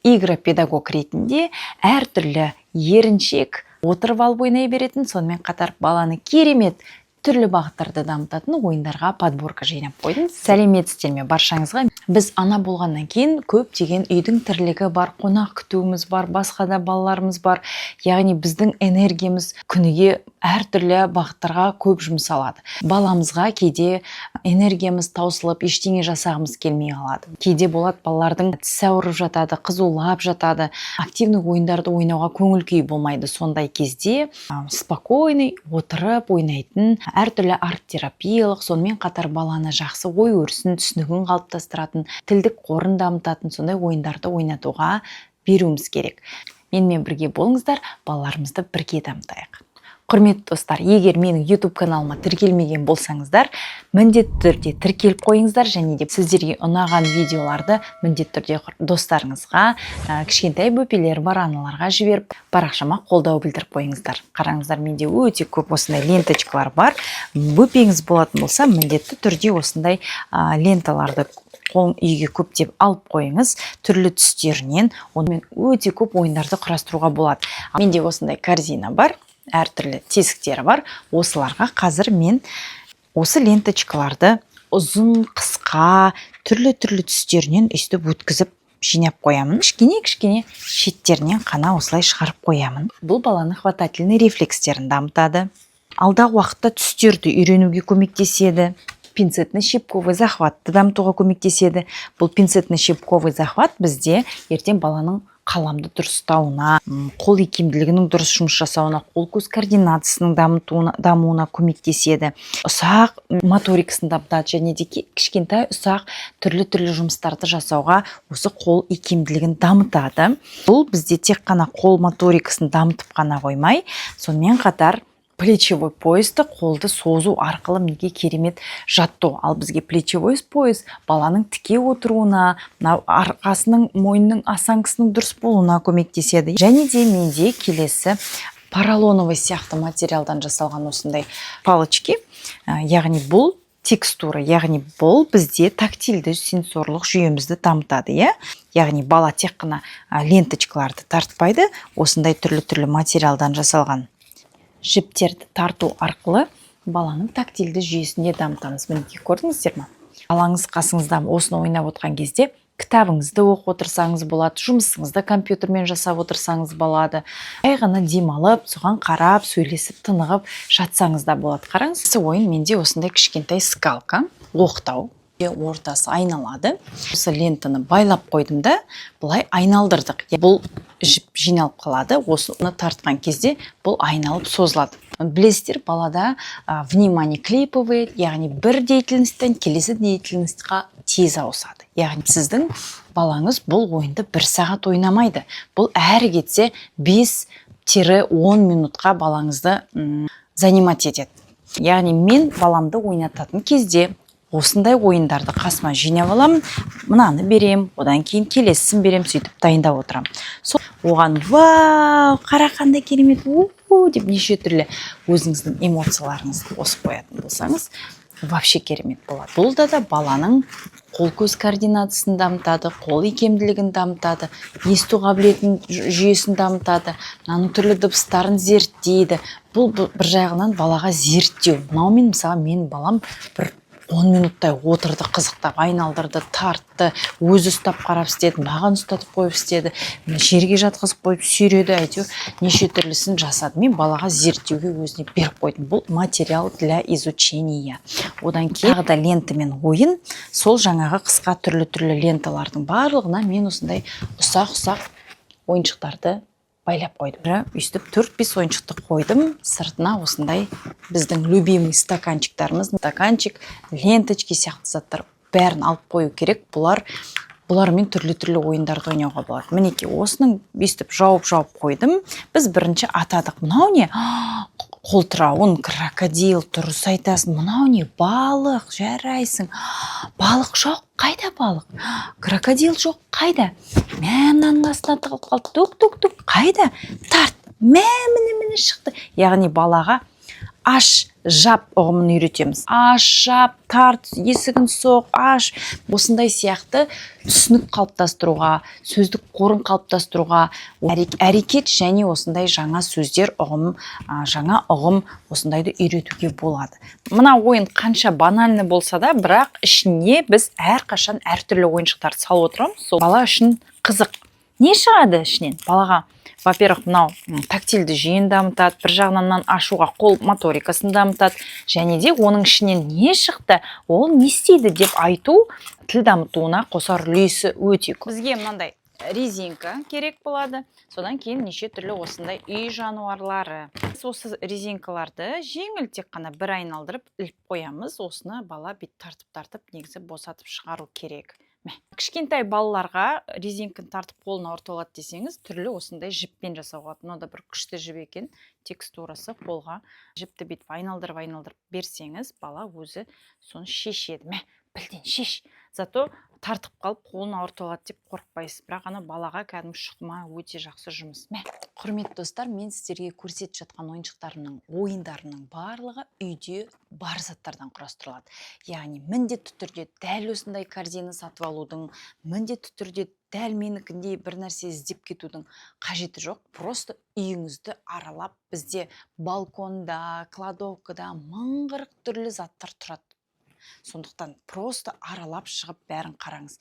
игропедагог ретінде әртүрлі еріншек отырып алып ойнай беретін, сонымен қатар баланы керемет түрлі бағыттарды дамытатын ойындарға подборка жинап қойдым. Сәлеметсіздер ме баршаңызға. Біз ана болғаннан кейін көптеген үйдің тірлігі бар, қонақ күтуіміз бар, басқа да балаларымыз бар. Яғни біздің энергиямыз күніге әртүрлі бағыттарға көп жұмсалады. Баламызға кейде энергиямыз таусылып, ештеңе жасағымыз келмей қалады. Кейде болады балалардың тісі ауырып жатады, қызулап жатады, активный ойындарды ойнауға көңіл күй болмайды. Сондай кезде спокойный отырып ойнайтын әртүрлі арт-терапиялық, сонымен қатар баланы жақсы ой өрісін, түсінігін қалыптастыратын, тілдік қорын дамытатын сондай ойындарды ойнатуға беруіміз керек. Менімен бірге болыңыздар, балаларымызды бірге дамытайық. Құрметті достар, егер менің YouTube каналыма тіркелмеген болсаңыздар, міндетті түрде тіркеліп қойыңыздар, және де сіздерге ұнаған видеоларды міндетті түрде достарыңызға, кішкентай бөпелері бар аналарға жіберіп, парақшама қолдау білдіріп қойыңыздар. Қараңыздар, менде өте көп осындай ленточкалар бар. Бөпеңіз болатын болса, міндетті түрде осындай ленталарды қолын үйге көптеп алып қойыңыз, түрлі түстерінен, онымен өте көп ойындарды құрастыруға болады. Менде осындай корзина бар, әртүрлі тесіктері бар. Осыларға қазір мен осы ленточкаларды ұзын, қысқа, түрлі түстерінен өстіп өткізіп жинап қоямын. Кішкене шеттерінен қана осылай шығарып қоямын. Бұл баланың хватательный рефлекстерін дамытады. Алдағы уақытта түстерді үйренуге көмектеседі. Пинцетный щипковый захватты дамытуға көмектеседі. Бұл пинцетный щипковый захват бізде ертең баланың қаламды дұрыс ұстауына, қол икемділігінің дұрыс жұмыс жасауына, қол-көз координациясының дамуына көмектеседі. Ұсақ моторикасын дамытады, және де кішкентай ұсақ түрлі жұмыстарды жасауға осы қол икемділігін дамытады. Бұл бізде тек қана қол моторикасын дамытып қана қоймай, сонымен қатар плечевой поясты қолды созу арқылы неге керемет жаттау. Ал бізге плечевой пояс баланың тіке отыруына, арқасының, мойнының осанкасының дұрыс болуына көмектеседі. Және де менде келесі поролоновый сияқты материалдан жасалған осындай палочки, яғни бұл текстура, яғни бұл бізде тактильді сенсорлық жүйемізді дамытады, яғни бала тек қана ленточкаларды тартпайды, осындай түрлі материалдан жасалған жіптерді тарту арқылы баланың тактильді жүйесінде дамытамыз. Мінекей, көрдіңіздер ме? Балаңыз қасыңызда осыны ойнап отқан кезде кітабыңызды оқып отырсаңыз болады, жұмысыңызды компьютермен жасап отырсаңыз болады. Ғана демалып, соған қарап, сөйлесіп, тынығып жатсаңыз да болады. Қараңыз, ойын менде осындай кішкентай скалка, оқтау, ортасы айналады. Осы лентаны байлап қойдым да, бұлай айналдырдық. Бұл жіп жиналып қалады. Осыны тартқан кезде бұл айналып созылады. Білесіздер, балада внимание клиповый, яғни бір деятельностьтен келесі деятельностьқа тез ауысады. Яғни сіздің балаңыз бұл ойынды 1 сағат ойнамайды. Бұл әрі кетсе 5-10 минутқа балаңызды занимать етеді. Яғни мен баламды ойнататын кезде осындай ойындарды қасыма жинап аламын, мынаны берем, одан кейін келесісін берем, сөйтіп дайындап отырам. Оған вау, қара қандай керемет, деп неше түрлі өзіңіздің эмоцияларыңызды қосып қоятын болсаңыз, вообще керемет болады. Бұл да баланың қол-көз координациясын дамытады, қол икемділігін дамытады, есту қабілетін жүйесін дамытады, мынаның түрлі дыбыстарын зерттейді. Бұл бір жағынан балаға зерттеу. Мынаумен мысалы менің балам бір 10 минуттай отырды, қызықтап, айналдырды, тартты, өзі ұстап қарап істеді, маған ұстатып қойып істеді, жерге жатқызып қойып сүйреді, әйтеуір неше түрлісін жасады. Мен балаға зерттеуге өзіне беріп қойдым. Бұл материал для изучения. Одан кейін тағы да лентамен ойын, сол жаңағы қысқа түрлі ленталардың барлығына мен осындай ұсақ ойыншықтарды байлап қойдым. Өйстіп 4-5 ойыншықты қойдым. Сыртына осындай біздің любимый стаканчиктарымыз, стаканчик, ленточки сияқты заттар бәрін алып қою керек. Бұлармен түрлі ойындарды ойнауға болады. Мінекей, осының өйстіп жауып қойдым. Біз бірінші атадық. Мынау не? Қолтырауын, крокодил, дұрыс айтасың. Мынау не? Балық, жарайсың. Балық жоқ, қайда балық? Крокодил жоқ, қайда? Мынаның астына тығылып қалды. Тук, қайда? Тарт. Міне шықты. Яғни балаға аш, жап ұғымын үйретеміз. Аш, жап, тарт, есігін соқ, аш. Осындай сияқты түсінік қалыптастыруға, сөздік қорын қалыптастыруға, әрекет және осындай жаңа сөздер ұғым, жаңа ұғым осындайды үйретуге болады. Мына ойын қанша банальный болса да, бірақ ішіне біз әрқашан әртүрлі ойыншықтарды салып отырамыз. Сол бала үшін қызық. Не шығады ішінен? Балаға, во-первых, мынау тактильді жүйені дамытады, бір жағынан ашуға қол моторикасын дамытады, және де оның ішінен не шықты, ол не істейді деп айту тіл дамытуына қосар үлесі өте көп. Бізге мынандай резинка керек болады. Содан кейін неше түрлі осындай үй жануарлары. Осы резинкаларды жеңіл тек қана бір айналдырып іліп қоямыз. Осыны бала бет тартып негізі босатып шығару керек. Кішкентай балаларға резинканы тартып қолына орталады десеңіз, түрлі осындай жіппен жасауға. Мынау да бір күшті жіп екен. Текстурасы қолға жіпті бүйтіп айналдырып берсеңіз, бала өзі соны шешеді. Білден шеш. Зато тартып қалып қолына орталады деп қорықпайсыз. Бірақ ана балаға кәдімгі шұқыма өте жақсы жұмыс. Құрметті достар, мен сіздерге көрсетіп жатқан ойындарының барлығы үйде бар заттардан құрастырылады. Яғни міндетті түрде дәл осындай корзина сатып алудың, міндетті түрде дәл менікіндей бір нәрсе іздеп кетудің қажеті жоқ. Просто үйіңізді аралап, бізде балконда, кладовкада 1040 түрлі заттар тұрады. Сондықтан просто аралап шығып бәрін қараңыз.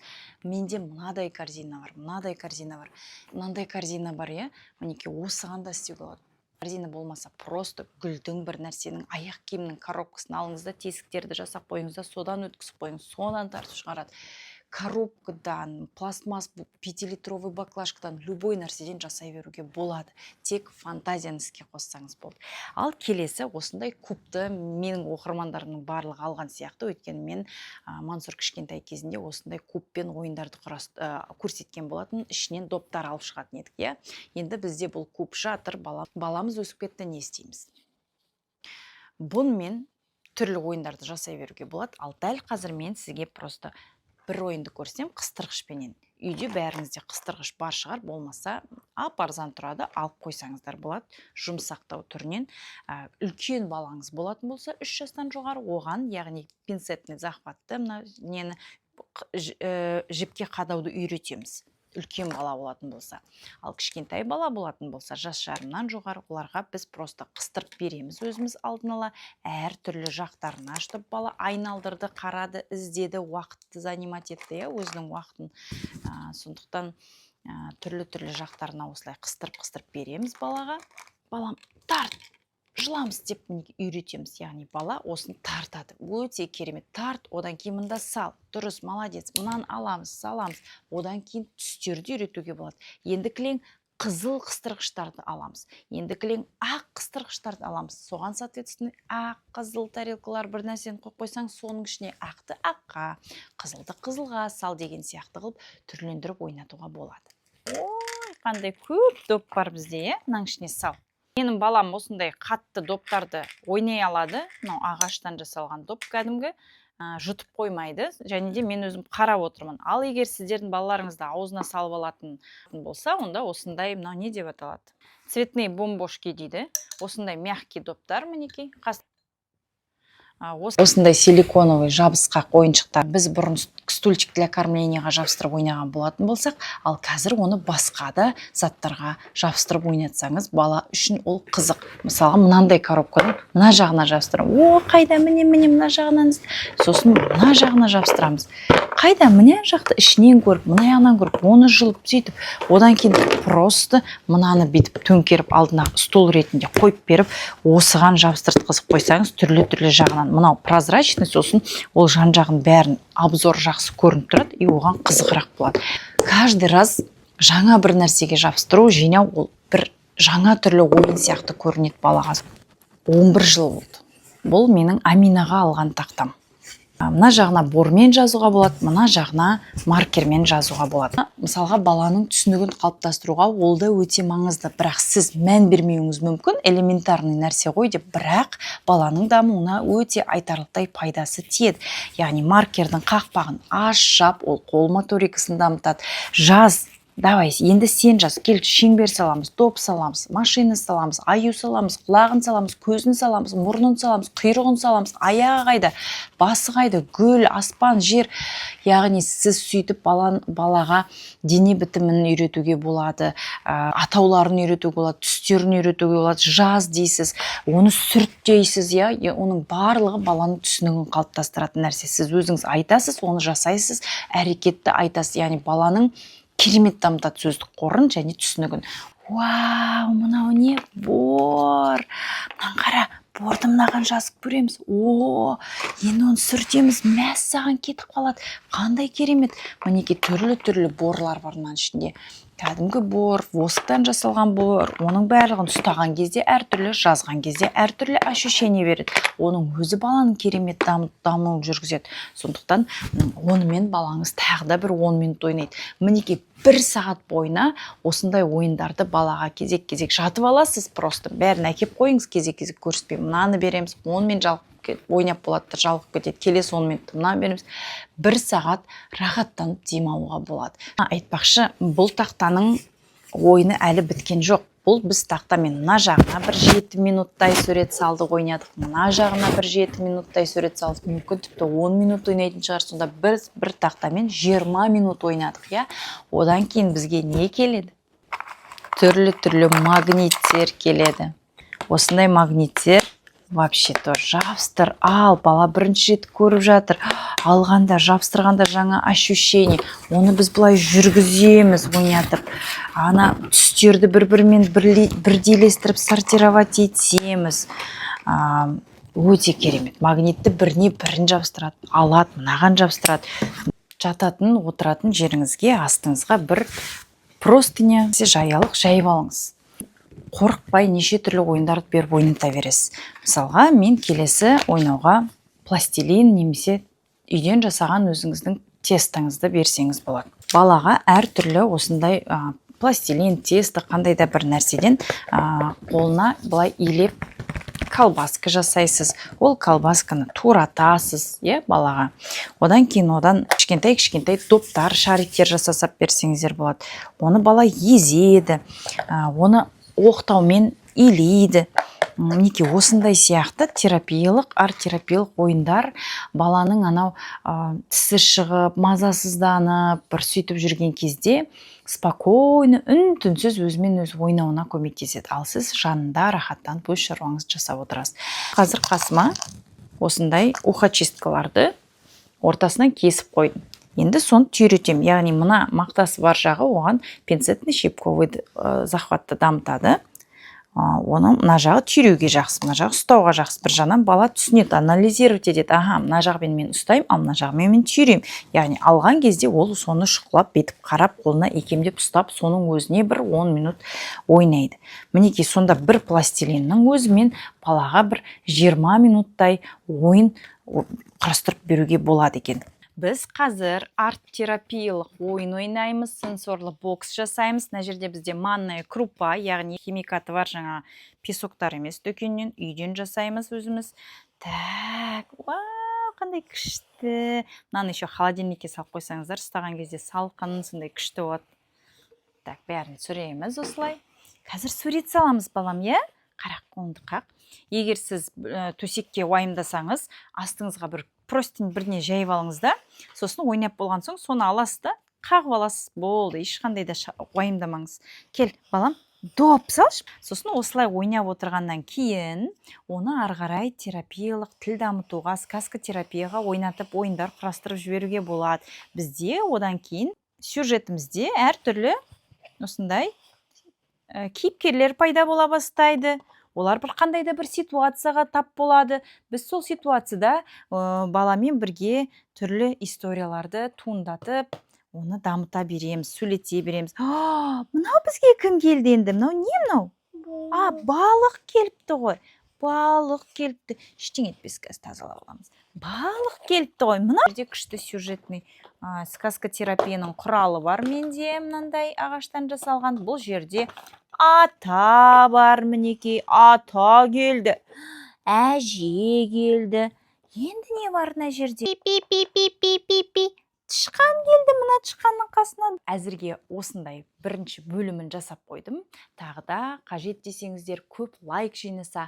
Менде мынадай корзина бар, мынандай корзина бар, мінеки осыған да істеуге болады. Корзина болмаса просто гүлдің бір нәрсенің аяқ киімнің коробкасын алыңыз да тесіктерді жасап қойыңыз да содан өткізіп қойыңыз, содан тартып шығарады. Коробкадан, пластмасс 5-литровый баклажкадан любой нәрседен жасай беруге болады. Тек фантазияны іске қоссаңыз болды. Ал келесі осындай кубты менің оқырмандарымның барлығы алған сияқты. Өйткені мен Мансұр кішкентай кезінде осындай кубпен ойындарды көрсеткен болатын. Ішінен доптар алып шығатын едік. Енді бізде бұл куб жатыр, баламыз өсіп кетті, не істейміз? Бұнымен түрлі ойындарды жасай беруге болады. Ал дәл қазір мен сізге просто бір ойынды көрсем, қыстырғышпенен. Үйде бәріңізде қыстырғыш бар шығар, болмаса арзан тұрады, алып қойсаңыздар болады. Жұмсақтау түрінен. Үлкен балаңыз болатын болса, 3 жастан жоғары оған, яғни пинцетный захватты, жіпке қадауды үйретеміз. Үлкен бала болатын болса. Ал кішкентай бала болатын болса, жас жарымнан жоғары, оларға біз просто қыстырып береміз өзіміз алдын ала. Әр түрлі жақтарын аштып, бала айналдырды, қарады, іздеді, уақытты занимать етті, өзінің уақытын. Сондықтан түрлі жақтарына осылай қыстырып береміз балаға. Балам, тарт! Жыламыз деп үйретеміз, яғни бала осын тартады. Өте керемет, тарт, одан кейін мында сал, дұрыс, молодец, мынаны аламыз, саламыз, одан кейін түстерді үйретуге болады. Енді кілең қызыл қыстырғыштарды аламыз, енді кілең ақ қыстырғыштарды аламыз. Соған соответственно ақ, қызыл тарелкалар бір нәрсені қойып қойсаң, соның ішіне ақты аққа, қызылды қызылға сал деген сияқты қылып түрлендіріп ойнатуға болады. Ой, қандай көп доп бар бізде, мынаның ішіне сал. Менің балам осындай қатты доптарды ойнай алады. Ағаштан жасалған доп кәдімгі жұтып қоймайды. Және де мен өзім қарап отырмын. Ал егер сіздердің балаларыңызды аузына салып алатын болса, онда осындай не деп аталады? Цветные бомбошки дейді. Осындай мягкий доптар мінекей. Осындай силиконовый жабысқақ ойыншықтар біз бұрын стульчик для кормленияға жабыстырып ойнаған болатын болсақ, ал қазір оны басқа да заттарға жабыстырып ойнатсаңыз, бала үшін ол қызық. Мысалы, мынандай коробканы мына жағына жабыстырамыз. Қайда міне мына жағынан, сосын мына жағына жабыстырамыз. Қайда міне жақты ішінен көріп, мына жағынан көріп, оны жылып сөйтіп, одан кейін просто мынаны бетіп төңкеріп алдына стол ретінде қойып беріп, осыған жабыстыртқызып қойсаңыз, түрлі жағынан мынау прозрачный, сосын ол жан-жағын бәрін обзор жақсы көрініп тұрады, и оған қызығырақ болады. Каждый раз жаңа бір нәрсеге жабыстыру, жинау, ол бір жаңа түрлі ойын сияқты көрінеді балаға. 11 жыл болды. Бұл менің Аминаға алған тақтам. Мына жағына бормен жазуға болады, мына жағына маркермен жазуға болады. Мысалға, баланың түсінігін қалыптастыруға ол да өте маңызды. Бірақ сіз мән бермеуіңіз мүмкін, элементарный нәрсе ғой деп, бірақ баланың дамуына өте айтарлықтай пайдасы тиеді. Яғни маркердің қақпағын аш, жап, ол қол моторикасын дамытады. Жаз, давай енді сен жаз, кел, шеңбер саламыз, доп саламыз, машина саламыз, аю саламыз, құлағын саламыз, көзін саламыз, мұрнын саламыз, құйрығын саламыз, аяғы қайда, басы қайда, гүл, аспан, жер. Яғни сіз сөйтіп балаға дене бітімін үйретуге болады, атауларын үйретуге болады, түстерін үйретуге болады. Жаз дейсіз, оны сүрт дейсіз, оның барлығы баланың түсінігін қалыптастыратын нәрсе. Сіз өзіңіз айтасыз, оны жасайсыз, әрекетті айтасыз. Яғни баланың керемет дамытады сөздік қорын және түсінігін. Вау, мынау не? Бор. Мынаны қара, борды мынаған жазып көреміз. Енді оны сүртеміз, мәссаған кетіп қалады. Қандай керемет. Мінекей түрлі борлар бар мынаның ішінде. Кәдімгі бор, восктан жасалған бор. Оның барлығын ұстаған кезде әртүрлі, жазған кезде әртүрлі ощущение береді. Оның өзі баланың керемет дамуын жүргізеді. Сондықтан онымен балаңыз тағы да бір 10 минут ойнайды. Мінекей 1 сағат бойына осындай ойындарды балаға кезек-кезек жатып аласыз, просто бәрін әкеп қойыңыз, кезек-кезек көрсетпей. Мынаны береміз, 10 минут ойнап болады, жалығып кетеді. Келесі 10 минут мынаны береміз. 1 сағат рахаттанып демалуға болады. Айтпақшы, бұл тақтаның ойыны әлі біткен жоқ. Бұл біз тақтамен мына жағына бір 7 минуттай сурет салдық, ойнадық. Мына жағына бір 7 минуттай сурет салдық. Мүмкін тіпті 10 минут ойнайтын шығар. Сонда бір тақтамен 20 минут ойнадық, Одан кейін бізге не келеді? Түрлі магниттер келеді. Осындай магниттер вообще тоже жабыстыр. Бала бірінші рет көріп жатыр. Алғанда, жабыстырғанда жаңа ощущение. Оны біз бұлай жүргіземіз, ойнатып. Ана түстерді бір-бірімен бірдейлестіріп сортировать етеміз. Өте керемет. Магнитті бірін жабыстырады, алады, мынаған жабыстырады. Жататын, отыратын жеріңізге, астыңызға бір простыня жайып алыңыз. Қорықпай неше түрлі ойындарды беріп ойната бересіз. Мысалға, мен келесі ойнауға пластилин немесе үйден жасаған өзіңіздің тестаңызды берсеңіз болады. Балаға әртүрлі осындай пластилин, тесті, қандай да бір нәрседен қолына былай илеп колбаска жасайсыз. Ол колбасканы туратасыз, балаға. Одан кейін кішкентай топтар, шариктер жасасап берсеңіздер болады. Оны бала езеді, оны оқтаумен илейді. Мінекей осындай сияқты арт-терапиялық ойындар баланың анау тісі шығып, мазасызданып, бір сөйтіп жүрген кезде спокойно, үн-түнсіз өзімен өзі ойнауына көмектеседі. Ал сіз жанында рахаттанып өз шаруаңызды жасап отырасыз. Қазір қасыма осындай ухочисткаларды ортасынан кесіп қойдым. Енді соны түйретем. Яғни мына мақтасы бар жағы оған пинцетный щипковый захватты дамытады. Оны мына жағы түйреуге жақсы, мына жағы ұстауға жақсы. Бір жағынан бала түсінеді, анализировать етеді. Мына жағымен мен ұстаймын, мына жағымен мен түйреймін. Яғни алған кезде ол соны шұқылап, бетіп қарап, қолына екемдеп ұстап, соның өзіне бір 10 минут ойнайды. Мінекей сонда бір пластилиннің өзімен балаға бір 20 минуттай ойын құрастырып беруге болады екен. Біз қазір арт-терапиялық ойын ойнаймыз, сенсорлы бокс жасаймыз. Мына жерде бізде манная крупа, яғни химикаты бар жаңа песоктар емес, дүкеннен, үйден жасаймыз өзіміз. Так, қандай күшті. Мынаны еще холодильникке салып қойсаңыздар, ұстаған кезде салқын, сондай күшті болады. Так, бәрін сүреміз осылай. Қазір сурет саламыз, балам, Қарақ, қолыңды қақ. Егер сіз төсекке уайымдасаңыз, астыңызға бір простынь біріне жайып алыңыз да, сосын ойнап болған соң соны аласыз да, қағып аласыз. Болды, ешқандай да уайымдамаңыз. Кел, балам, доп салшы. Сосын осылай ойнап отырғаннан кейін, оны ары қарай терапиялық, тіл дамытуға, сказка терапияға ойнатып, ойындар құрастырып жіберуге болады. Бізде одан кейін сюжетімізде әртүрлі осындай кейіпкерлер пайда бола бастайды. Олар бір қандай да бір ситуацияға тап болады. Біз сол ситуацияда баламен бірге түрлі историяларды туындатып, оны дамыта береміз, сөйлете береміз. Мынау бізге кім келді енді? Мынау не мынау? Балық келіпті ғой. Балық келіпті. Ештеңе етпес, қазір тазалап аламыз. Балық келіпті ғой. Мына жерде күшті сюжетный сказка терапияның құралы бар менде, мынандай ағаштан жасалған. Бұл жерде ата бар, мінекей, ата келді. Әже келді. Енді не бар мына жерде? Пи-пи-пи-пи-пи-пи. тышқан келді, мына тышқанның қасынан. Әзірге осындай бірінші бөлімін жасап қойдым. Тағы да қажет десеңіздер, көп лайк жинаса,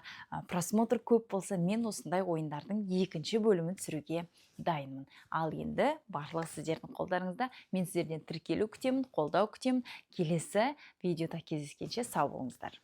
просмотр көп болса, мен осындай ойындардың екінші бөлімін түсіруге дайынмын. Ал енді барлығы сіздердің қолдарыңызда. Мен сіздерден тіркелу күтемін, қолдау күтемін. Келесі видеода кездескенше сау болыңыздар.